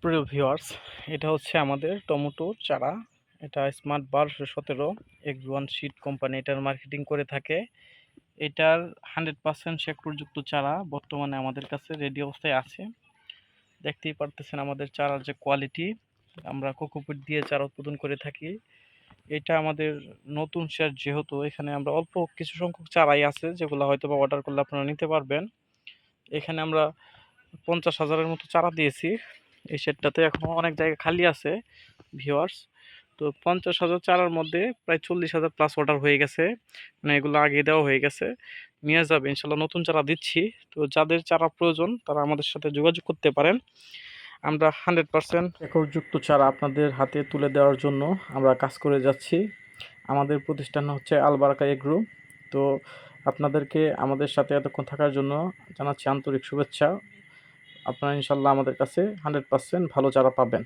প্রিয় ভিউয়ার্স, এটা হচ্ছে আমাদের টমেটোর চারা। এটা স্মার্ট 1217 এগ্রোয়ান সিড কোম্পানি এটার মার্কেটিং করে থাকে। এটার 100% শেকড়যুক্ত চারা বর্তমানে আমাদের কাছে রেডি অবস্থায় আছে। দেখতেই পারতেছেন আমাদের চারার যে কোয়ালিটি। আমরা কোকোপিট দিয়ে চারা উৎপাদন করে থাকি। এটা আমাদের নতুন শেড, যেহেতু এখানে আমরা অল্প কিছু সংখ্যক চারাই আছে যেগুলো হয়তো বা অর্ডার করলে আপনারা নিতে পারবেন। এখানে আমরা 50,000-এর মতো চারা দিয়েছি। এই শেডটাতে এখনো অনেক জায়গা খালি আছে ভিউয়ার্স। তো 50,000 চারার মধ্যে প্রায় 40,000 প্লাস অর্ডার হয়ে গেছে, মানে এগুলো আগে দেওয়া হয়ে গেছে, নিয়ে যাবে ইনশাল্লাহ। নতুন চারা দিচ্ছি, তো যাদের চারা প্রয়োজন তারা আমাদের সাথে যোগাযোগ করতে পারেন। আমরা 100% একরযুক্ত চারা আপনাদের হাতে তুলে দেওয়ার জন্য আমরা কাজ করে যাচ্ছি। আমাদের প্রতিষ্ঠান হচ্ছে আল বারাকা এগ্রো। তো আপনাদেরকে আমাদের সাথে এতক্ষণ থাকার জন্য জানাচ্ছি আন্তরিক শুভেচ্ছা। আপনারা ইনশাল্লাহ আমাদের কাছে 100% ভালো চারা পাবেন।